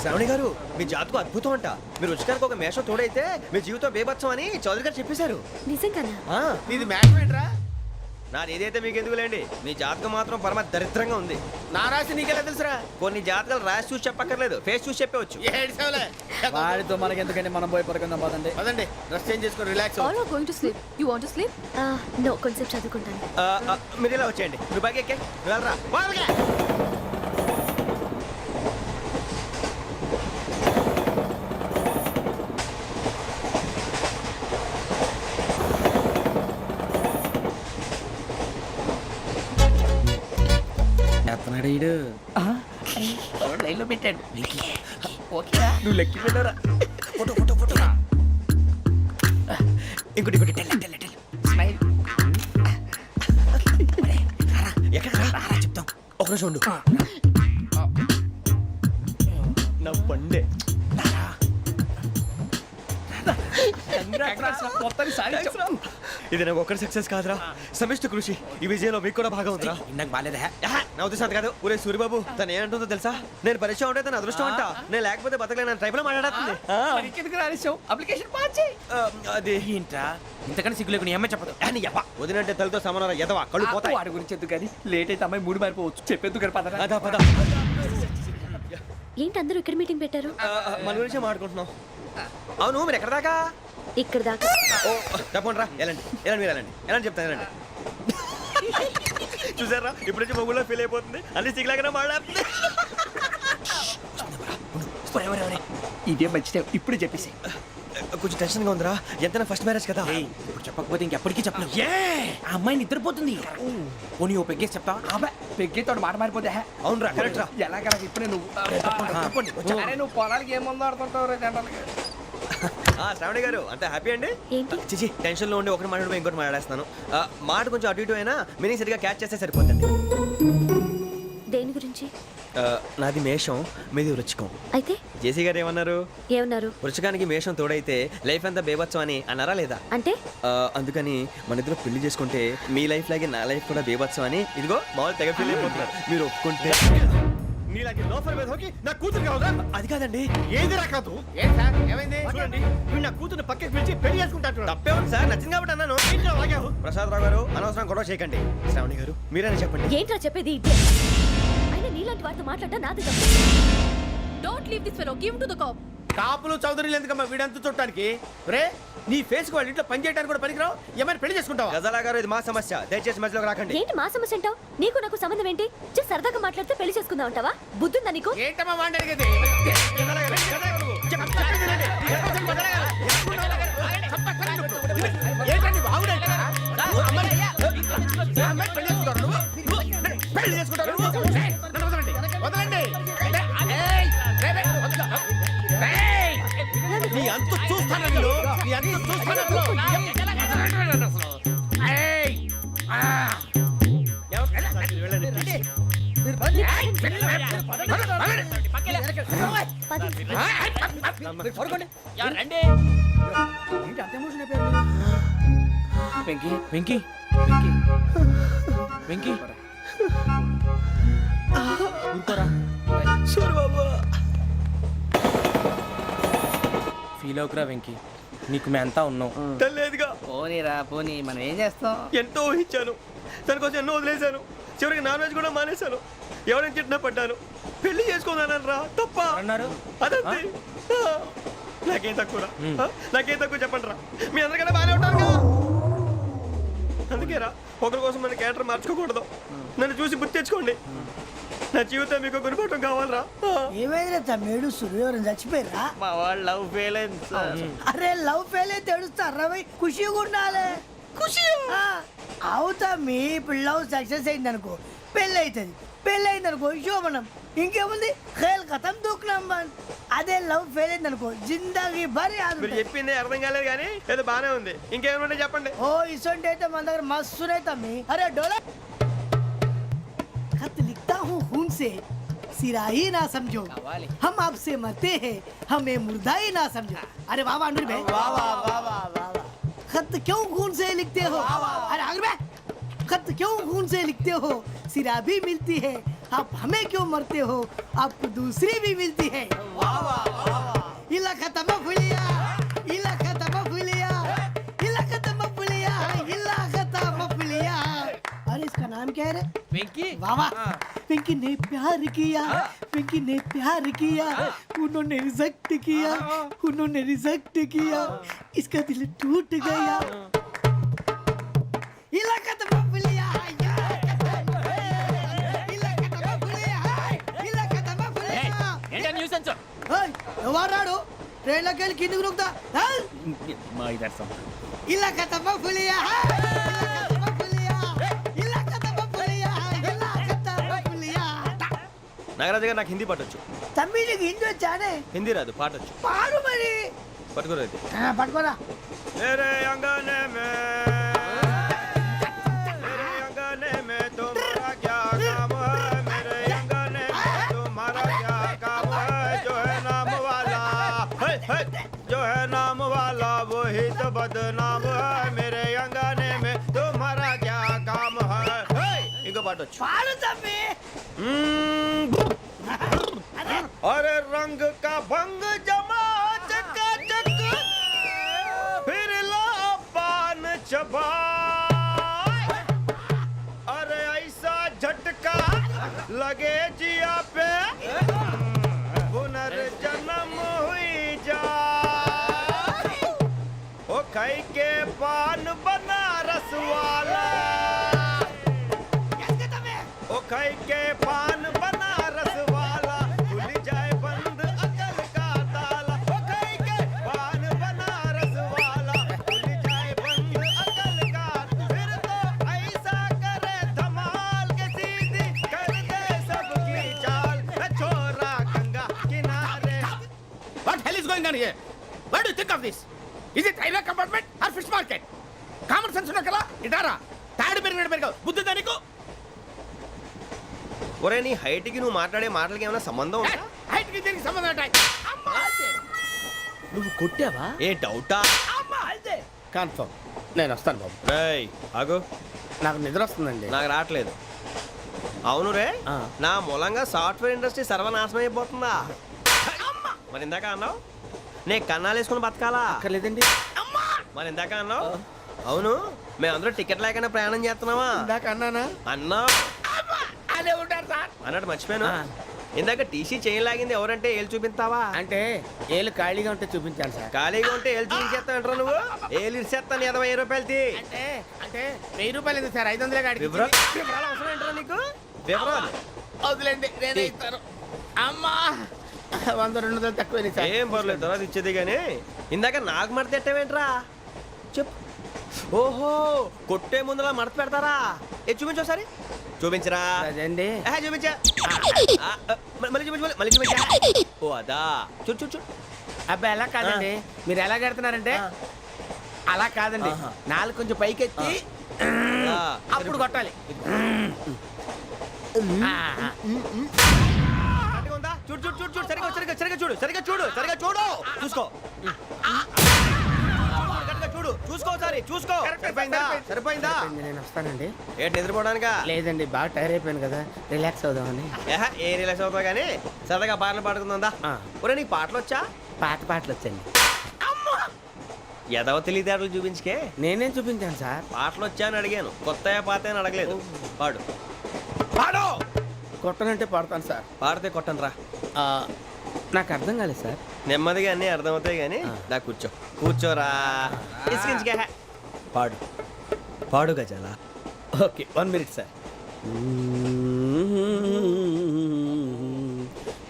శ్రావణి గారు, మీ జాతకు అద్భుతం అంట. మీరు రుచికారికి ఒక మేషం తోడైతే మీ జీవితం బేబత్సం అని చౌదరి గారు చెప్పేశారు. నిజంగానా? నీది మ్యాటర్ ఏంట్రా? నాది ఏదైతే మీకు ఎందుకులేండి, మీ జాతకం మాత్రం పరమ దరిద్రంగా ఉంది. నా రాసి నీకెలా తెలుసురా? కొన్ని జాతకాలు రాసి చూసి చెప్పక్కర్లేదు, ఫేస్ చూసి చెప్పవచ్చు. ఏడ్చావులే. వాడితో మనకి ఎందుకంటే మనం పోయి పడుకుందాం పదండి. పదండి, డ్రెస్ చేంజ్ చేసుకొని relax. All are going to sleep. You want to sleep? No, కొంచెం చదువుకుంటాను. మీరు ఇలా వచ్చేయండి. నువ్వు బాగా ఎక్కే వెళ్ళరా. లైన్లో పెట్టాడు. ఓకేనా? నువ్వు లెక్కి వెళ్ళరా. Photo photo photo. ఇంకోటి ఇంకోటి. స్మైల్. ఎక్కడ చెప్తాం. ఒక నిమిషం ఉండు. నా పండే. ఇది నాకు ఒక్కరి సక్సెస్ కాదురా, సమిష్టి కృషి. ఈ విజయంలో మీకు కూడా భాగం ఉందిరా. నాకు బాగాలేదా? నా ఉద్దేశం అంత కాదు. ఊరే సూరిబాబు, తను ఏమంటుందో తెలుసా? నేను పరిచయం ఉంటే తన అదృష్టం అంట. నేను లేకపోతే బతకలేను ట్రైబ్ లో మాట్లాడుతుంది. ఎందుకు రాలేసావు? అప్లికేషన్ పాస్ చేయి. అది ఏంట్రా ఇంతకన్నా సిగ్గు లేకుండా ఏమై చెప్పదు. వదినంటే తలతో సమానం ఎదవా, కళ్ళు పోతాయి. వాడి గురించి ఎందుకు కానీ లేట్ అయితే అమ్మాయి మూడు మారిపోవచ్చు. చెప్పేందుకు కానీ పదరా. అదా పద. ఏంటి అందరూ ఇక్కడ మీటింగ్ పెట్టారు? మన గురించే మాట్లాడుకుంటున్నాం. అవును, మీరు ఎక్కడ దాకా? ఇక్కడ దాకా. ఓ తప్పకుండా రా, వెళ్ళండి వెళ్ళండి, మీరు వెళ్ళండి. చెప్తాను, వెళ్ళండి. చూసారా ఇప్పుడు నుంచి మొగుల్లో ఫీల్ అయిపోతుంది అన్ని సిగ్లాగానే మాట్లాడుతుంది. ఇదే మంచిదే ఇప్పుడు చెప్పేసి. కొంచెం టెన్షన్గా ఉందిరా, ఎంతైనా ఫస్ట్ మ్యారేజ్ కదా. ఇప్పుడు చెప్పకపోతే ఇంకెప్పటికీ చెప్పలేవు. ఆ అమ్మాయి నిద్రపోతుంది. పోనీ ఓ పెగ్గేసి చెప్తా. పెగ్గేతో మాట మారిపోతే అవునరా కరెక్ట్ రా. ఎలాగలా ఇప్పుడే నువ్వు అరే నువ్వు పొలానికి ఏముందో ఆడుతుంటావు రే జనరల్గా. శ్రావణి గారు అంత హ్యాపీ అండి? ఏంటి? చిచి టెన్షన్ లో ఉండి ఒకటి మాట్లాడిపోయి ఇంకోటి మాట్లాడేస్తాను. మాట కొంచెం అటు ఇటు అయినా మీనింగ్ సరిగా క్యాచ్ చేస్తే సరిపోతుంది. దేని గురించి? నాది మేషం, మీది వృచ్చికం. అయితే జేసీ గారు ఏమన్నారు? ఏమన్నారు? వృచ్చికానికి మేషం తోడైతే లైఫ్ అంతా బేబత్సం అని అన్నారా లేదా? అంటే అందుకని మన ఇద్దరు పెళ్లి చేసుకుంటే మీ లైఫ్ లాగే నా లైఫ్ కూడా బేబత్సం అని ఇదిగో మామూలు తెగ ఫీల్ అయిపోతున్నారు. మీరు ఒప్పుకుంటే నీలాంటి లోఫర్ మీద హోకి నా కూతురు కావదా? అది కాదండి. ఏది రాకాదు. ఏం సార్ ఏమైంది? చూడండి వీడు నా కూతురు పక్కకి పిలిచి పెళ్లి చేసుకుంటాడు. తప్పే ఉంది సార్, నచ్చింది కాబట్టి అన్నాను. ప్రసాద్ రావు గారు అనవసరం గొడవ చేయకండి. శ్రావణి గారు మీరైనా చెప్పండి. ఏంట్రా చెప్పేది? ఇదే అయినా నీలాంటి వారితో మాట్లాడటం నాది తప్పు. Don't leave this fellow. Give him to the cop. కాపులు చౌదరులు ఎందుకమ్మా వీడంతా చుట్టానికి? రే నీ ఫేస్ కు వాళ్ళ ఇంట్లో పని చేయడానికి కూడా పనికిరావు. ఏమైనా పెళ్లి చేసుకుంటావా? గజాలా గారు ఇది మా సమస్య, దయచేసి మధ్యలోకి రాకండి. ఏంటి మా సమస్య అంటావు? నీకు నాకు సంబంధం ఏంటి? జస్ట్ సరదాగా మాట్లాడితే పెళ్లి చేసుకుందాం అంటావా? బుద్ధుందా నీకు? ఏంటమ్మా వాడిని అడిగేది? ఏంటండి బాగుండేది? పెళ్లి చేసుకుంటారు. నన్ను వదలండి, వదలండి. ఏయ్, రేయ్, వదలు. రేయ్, నీ అంత చూస్తాను వీళ్ళు. నీ అంత చూస్తాను అసలు. ఏయ్, ఆ. వెంకీ వెంకీ వెంకీ ఊరుకోరా. ఫీల్ అవుకురా వెంకీ, నీకు మేమంతా ఉన్నాం. తెలియదుగా. పోనీరా పోనీ, మనం ఏం చేస్తాం? ఎంతో ఊహించాను, దానికోసం ఎన్నో వదిలేశాను. చివరికి నాన్ వెజ్ కూడా మానేశాను. ఎవరైనా తిట్టినా పడ్డాను. పెళ్లి చేసుకున్నాను రా, తప్ప అన్నారు. అదంతే. నాకేం తక్కువ నాకేం తక్కువ చెప్పండి రా. మీ అందరికన్నా బాగానే ఉంటారు కదా. అందుకే రా, ఒకరి కోసం మన క్యారెక్టర్ మార్చుకోకూడదు. నన్ను చూసి గుర్తు తెచ్చుకోండి. నా జీవితం మీకు గురిపటం కావాలరా. ఏమైనా తమ్మేడు సూర్యవరం చచ్చిపోయిరా? మా వాళ్ళు లవ్ ఫెయిల్ అయింది. అరే లవ్ ఫెయిల్ అయితే ఏడుస్తారా? ఖుషిగా ఉండాలి. ఖుషి అవుతా. మీ పిల్లవు సక్సెస్ అయింది అనుకో పెళ్ళి అవుతుంది. పెళ్ళి అయింది అనుకో శోభనం. ఇంకేముంది? ఖేల్ కథం దూకునాం బంద్. అదే లవ్ ఫెయిల్ అయింది అనుకో జిందగీ భరి. మీరు చెప్పింది అర్థం కాలేదు కానీ ఏదో బానే ఉంది. ఇంకేమైనా చెప్పండి. ఓ ఇసొంటి అయితే మన దగ్గర మస్తునే తమ్మి. అరే డోలా खत लिखता हूँ खून से सिरा ही ना समझो, हम आपसे मरते हैं हमें मुर्दा ही ना समझो. अरे वाह वाह अनुर भाई, वाह वाह वाह वाह वाह. खत क्यों खून से लिखते हो? अरे अनुर भाई, खत क्यों खून से लिखते हो? सिरा भी मिलती है, आप हमें क्यों मरते हो? आपको दूसरी भी मिलती है. वाह वाह वाह. इला खत्म फुलिया, इला खत्म फुलिया, इला खत्म फुलिया, इला खत्म फुलिया. अरे इसका नाम क्या है रे? వెంకీ वाह वाह. पिंकी ने प्यार किया, पिंकी ने प्यार किया, उन्होंने रिजेक्ट किया, उन्होंने रिजेक्ट किया, इसका दिल टूट गया. इलाका तो बबलिया, इलाका तो बबलिया, इलाका तो बबलिया. ఏంటా న్యూసెన్స్? ओए ఎవరాడు? ట్రైన్ లోకి వెళ్ళి కిందికి నొక్కుతా. మా ఇదర్సం ఇలాకా तो बबलिया, इलाका तो बबलिया, इलाका तो बबलिया, इलाका तो बबलिया. నాగరాజు గారు నాకు హిందీ పాటొచ్చు. తమ్మి నీకు హిందీ వచ్చానే? హిందీ రాదు, పాటొచ్చు. పాడు మరి. పట్టుకోరైతే పట్టుకోరా. मेरे अंगने में मेरे अंगने में तुम्हारा क्या काम है? मेरे अंगने में तुम्हारा क्या काम है? जो है नाम वाला जो है नाम वाला वही तो बदनाम है. मेरे अंगने में तुम्हारा क्या काम है? इनको पाटो. పాడు తమ్మి. अरे रंग का भंग जमा चकाचक फिर ला पान चबा. अरे ऐसा झटका लगे जिया पे पुनर्जन्म हुई जा. ओ खाई के पान बनारस वाला. खाई के पान बनारस वाला खुल जाए बंद अकल का ताला वो खाई के पान बनारस वाला खुल जाए बंद अकल का फिर तो ऐसा करे धमाल के सीधी कर दे सबकी चाल छोरा गंगा किनारे What hell is going on here? What do you think of this? Is it railway compartment or fish market? Common sense ఉన్న కదా ఇటారా తాడు పెరిగావు బుద్ధి దానికి ఒరే నీ హైట్ కి నువ్వు మాట్లాడే మాటలకి ఏమైనా సంబంధం ఉందా హైట్ కి దీనికి సంబంధం ఉంటాయి అమ్మా నువ్వు కొట్టావా? ఏ డౌటా అమ్మా అయితే కన్ఫర్మ్ నేను వస్తాను బాబు రేయ్ ఆగు నాకు నిద్ర వస్తుందండి నాకు రావట్లేదు అవును రే ఆ. నా మూలంగా సాఫ్ట్వేర్ ఇండస్ట్రీ సర్వనాశనం అయిపోతుందా మరి ఇందాక అన్నావు నే కన్నాలు వేసుకుని బతకాలా అక్కర్లేదండి. మరి ఇందాక అన్నావు అవును మేమందరూ టికెట్ లేకుండా ప్రయాణం చేస్తున్నావా ఇందాక అన్నానా అన్నావు అదే ఉంటారు సార్ అన్నట్టు మర్చిపోయాను ఆ. ఇందాక టీసీ చేయి లాగింది ఎవరంటే ఏళ్ళు చూపిస్తావా అంటే ఏళ్ళు ఖాళీగా ఉంటే చూపించాను సార్ ఖాళీగా ఉంటే ఏళ్ళు చూపించేస్తావు నువ్వు ఏళ్ళు ఇచ్చేస్తాను 20 రూపాయలు తీ అంటే అంటే 1000 రూపాయలు ఎందుకు సార్ 500 కాడికి వివరాలు అవసరం ఏంట్రా నీకు వివరాలు వదిలేండి నేనే ఇస్తాను అమ్మా 100-200 తక్కువ సార్ ఏం పర్లేదు తర్వాత ఇచ్చేది కానీ ఇందాక నాకు మడత పెట్టావేంట్రా చెప్పు ఓహో కొట్టే ముందులా మడత పెడతారా ఏ చూపించు ఒకసారి చూపించరా అదండి చూపించా మళ్ళీ చూపించు మళ్ళీ చూపించా ఓ అదా చూడు చూడు చూడు అబ్బాయి ఎలా కాదండి మీరు ఎలా కడుతున్నారంటే అలా కాదండి నాలుగు కొంచెం పైకెత్తి ఆ, అప్పుడు కొట్టాలి కరెక్ట్గా ఉందా? చూడు చూడు చూడు చూడు సరిగా సరిగా సరిగా చూడు సరిగా చూడు సరిగా చూడు చూసుకో కరెక్ట్గా చూడు చూసుకో ఒకసారి చూసుకో సరిపోయిందా సరిపోయిందా నేను వస్తానండి ఏంటి నిద్రపోవడానికా లేదండి బాగా టైర్ అయిపోయాను కదా రిలాక్స్ అవుదామని ఏ రిలాక్స్ అవుతావు కానీ సరదాగా పాటలు పాడుకుందా ఆ. ఒరే నీకు పాటలు వచ్చా పాటలు వచ్చండి ఎదవ తెలివితేటలు చూపించుకే నేనేం చూపించాను సార్ పాటలు వచ్చా అని అడిగాను కొత్త పాత అని అడగలేదు పాడు పాడు కొట్టనంటే పాడతాను సార్ పాడితే కొట్టను రా నాకు అర్థం కాలేదు సార్ నెమ్మదిగా అన్నీ అర్థమవుతాయి కానీ దా కూర్చో కూర్చోరా ఇసుకించుకే పాడు పాడు గజాల ఓకే 1 మినిట్ సార్.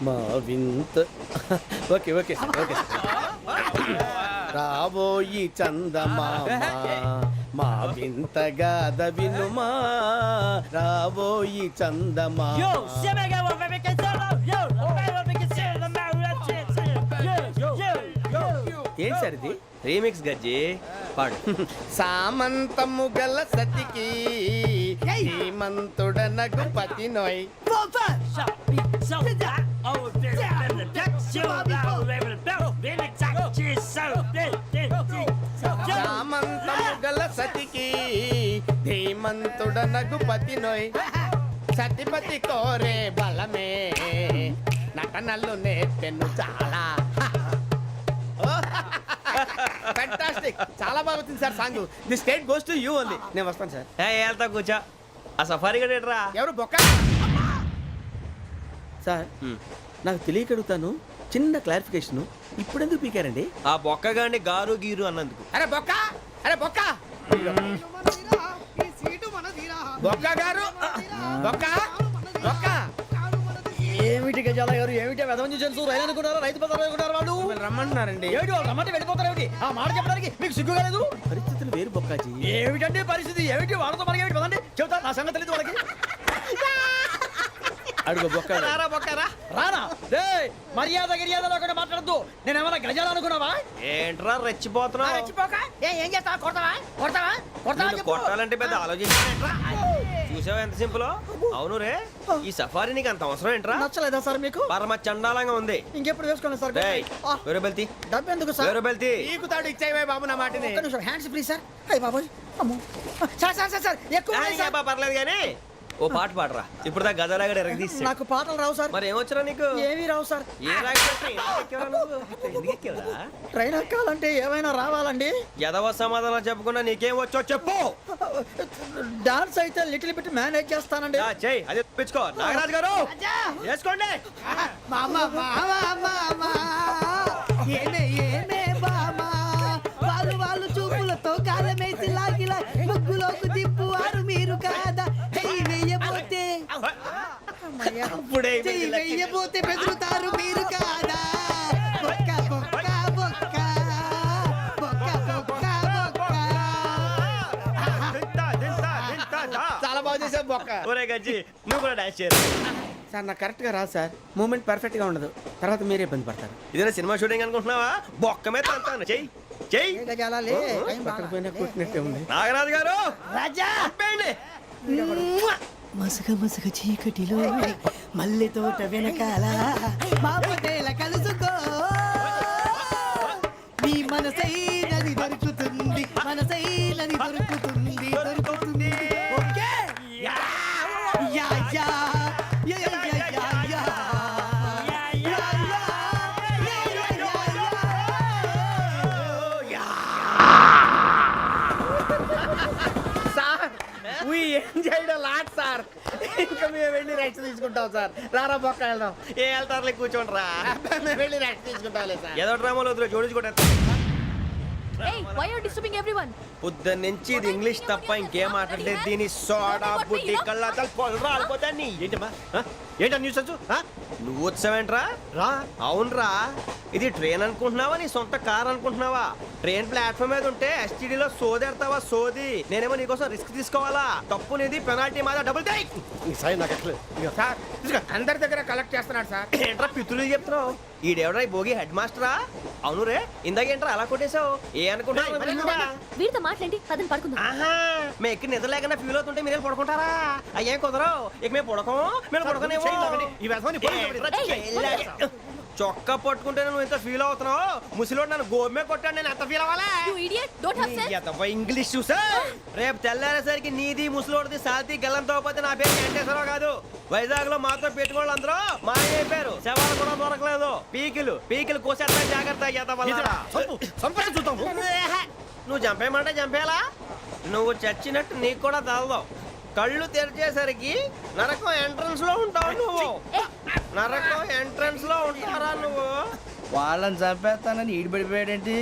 మా వింత okay okay sir okay sir. రాబోయి చందమామ మా వింతగా వినుమా రాబోయి చందమామ. ఏంటి సార్ ఇది? రీమిక్స్ గజ్జి పాడు సామంతము గల సతికి హేమంతుడనగు పతి నోయ్ సామంతము గల సతికి ధీమంతుడనగు పతి నోయ్ సతిపతి కోరే బలమే నటనలు నేర్పెను చాలా ఫ్యాంటాస్టిక్ చాలా బాగా వచ్చింది sir song the state goes to you ఉంది నేను వస్తాను సార్ వెళ్తా కూర్చో ఆ సఫారీ గడేట్రా ఎవరు బొక్క సార్ నాకు తెలియక అడుగుతాను, చిన్న క్లారిఫికేషన్. ఇప్పుడెందుకు పీకారండి? ఆ బొక్కగాండి గారు గీరు అన్నందుకు. అరే బొక్క అరే బొక్క బొక్క గారు బొక్క బొక్క ఏమిటి గజాల గారు, ఏమిటి వెదవని చూసారు? రైలు అనుకున్నారా, రైతు బజార్ అనుకున్నారు వాళ్ళు? రమ్మంటున్నారండి. ఏమిటి వాళ్ళు రమ్మంటే వెళ్ళిపోతారు? ఏమిటి ఆ మాట చెప్పడానికి మీకు సిగ్గు కాలేదు? పరిస్థితులు వేరు బొక్కాజీ. ఏమిటండి పరిస్థితి? ఏమిటి వాళ్ళతో మనకి ఏమిటి? పదండి చెబుతా, నా సంగతి తెలియదు వాళ్ళకి. అడుగు బొక్క. రారా బొక్కరా రానా రే, మర్యాద గిర్యాద లేకుండా మాట్లాడద్దు. నేను ఏమన్నా గజాలు అనుకున్నావా? ఏంట్రా రెచ్చిపోతున్నావు? రెచ్చిపోక ఏం చేస్తావా? కొడతావా కొడతావా కొడతావా నిన్ను చెప్పు. కొట్టాలంటే పెద్ద ఆలోచించానేంట్రా? చూసావా ఎంత సింపుల్? అవును రే, ఈ సఫారీ నీకు అంత అవసరం ఏంట్రా? నచ్చలేదా సార్ మీకు? పరమ చండాలంగా ఉంది. ఇంకెప్పుడు వేసుకోండి సార్. డేయ్, ఆ, వేరే బెల్తి డబ్బు ఎందుకు సార్? వేరే బెల్తి నీకు తాడు ఇచ్చాయి బాబు నా మాటని. ఒక్క నిమిషం, హ్యాండ్స్ ప్లీజ్ సార్. అయ్య బాబోయ్, అమ్మో. సార్ సార్ సార్ సార్ ఎక్కువ ఉన్నాయి సార్. పర్లేదు కానీ ఓ పాట పాడరా. ఇప్పుడు దా గదలాగడ ఎరగదీసి. నాకు పాటలు రావు సార్. మరి ఏమొచ్చరా నీకు? ఏమీ రావు సార్. ఏ రాకపోతే ఎందుకు ఎక్కేవరా నువ్వు? ఎందుకు ఎక్కేవరా? ట్రైన్ ఎక్కాలంటే ఏమైనా రావాలండి? ఎదవ సమాధానం చెప్పుకున్నా నీకేం వచ్చో చెప్పు. డాన్స్ అయితే లిటిల్ బిట్ మేనేజ్ చేస్తానండి. చెయ్యి, అది తెప్పించుకో. నాగరాజు గారు వేసుకోండి. మామా మామా మామా ఏమే ఏమే బామా వాళ్ళు వాళ్ళు చూపులతో కాలమేసి లాగిలా ముగ్గులోకి దింపువారు మీరు కాదా చెయ్యి వేయబోతే అప్పుడే చెయ్యి వెయ్యబోతే బెదురుతారు మీరు కాదా బొక్క బొక్క బొక్క బొక్క బొక్క బొక్క చాలా బాగా చేసావు బొక్క. ఒరే గజ్జి నువ్వు కూడా డాన్స్ చేయరు. సార్ నాకు కరెక్ట్గా రాదు సార్ మూమెంట్ పర్ఫెక్ట్గా ఉండదు తర్వాత మీరే ఇబ్బంది పడతారు. ఇదేనా సినిమా షూటింగ్ అనుకుంటున్నావా? బొక్క మీద అంటాను. చెయ్యి చెయ్యి. పక్కన పోయినా కొట్టినట్టే ఉంది. నాగరాజు గారు రాజా ఆపేయండి. మసగ మసగ చీకటిలో మల్లె తోట వెనకాల మాపటేల కలుసుకో నీ మనసైనది దొరుకుతుంది మనసైనది దొరుకుతుంది దొరుకుతుంది okay yeah yeah yeah yeah yeah yeah yeah yeah yeah yeah sir we enjoyed a lot sir. ఇంకా మేము వెళ్ళి రెస్ట్ తీసుకుంటాం సార్. రారా బొక్క వెళ్దాం. ఏ వెళ్తారులే కూర్చోండి రా. మేము వెళ్ళి రెస్ట్ తీసుకుంటాంలే సార్. ఏదో డ్రామాలో వద్దు జోడించుకుంటా. Hey, why are you disturbing everyone? పొద్దున్న నుంచి ఇది ఇంగ్లీష్ తప్ప ఇంకేం మాట్లాడలేదు. దీని సోడా బుడ్డి కళ్ళ పొలరా ఆడిపోతా నీ. ఏంటమ్మా ఏంటా న్యూస్ వచ్చు నువ్వు వచ్చావేంట్రా? రా అవునరా, ఇది ట్రైన్ అనుకుంటున్నావా నీ సొంత కార్ అనుకుంటున్నావా? ట్రైన్ ప్లాట్ఫామ్ మీద ఉంటే ఎస్టీడీలో సోదేడతావా సోది. నేనేమో నీకోసం రిస్క్ తీసుకోవాలా? తప్పు నీది, పెనాల్టీ మాదా, డబుల్ టై. నీ సాయి నాకు ఎక్కలేదు. సార్ అందరి దగ్గర కలెక్ట్ చేస్తున్నాడు సార్. ఏంట్రా పితులు చెప్తున్నావు? ఈడెవడ్రా ఈ భోగి హెడ్ మాస్టరా? అవును రే, ఇందాకేంట్రా అలా కొట్టేశావు? ఏ అనుకుంటున్నావు? వీరితో మాట్లాడి అతను పడుకుందాం. ఆహా, మేము ఎక్కి నిద్ర లేకుండా ఫీల్ అవుతుంటే మీరు పడుకుంటారా? అయ్యేం కుదరవు. ఇక మేము పడకం, మేము పడకనేమో. ఈ వ్యసనాన్ని చొక్కా పట్టుకుంటే నువ్వు ఎంత ఫీల్ అవుతున్నావు? ముసిలోడు నన్ను గోమే కొట్టాడు, నేను ఎంత ఫీల్ అవ్వాలా? You idiot! Don't have sense! English చూసా? రేపు తెల్లారేసరికి నీది ముసలోడిది సాతి గల్లంతో పోతే నా పేరు వెంకటేశ్వరరావు కాదు. వైజాగ్ లో మాతో పెట్టుకోళ్ళు అందరూ మాయైపోయారు. శవాలు కూడా దొరకలేదు. పీకిలు కోసేస్తా, జాగ్రత్త. చూద్దాం. నువ్వు చంపేయమంటే చంపేలా? నువ్వు చచ్చినట్టు నీకు కూడా తగదు. కళ్ళు తెరిచేసరికి నరకం ఎంట్రన్స్ లో ఉంటావు నువ్వు. నరకం ఎంట్రన్స్ లో ఉంటారా నువ్వు? వాళ్ళని చంపేస్తానని ఈడిపడిపోయాడేంటి?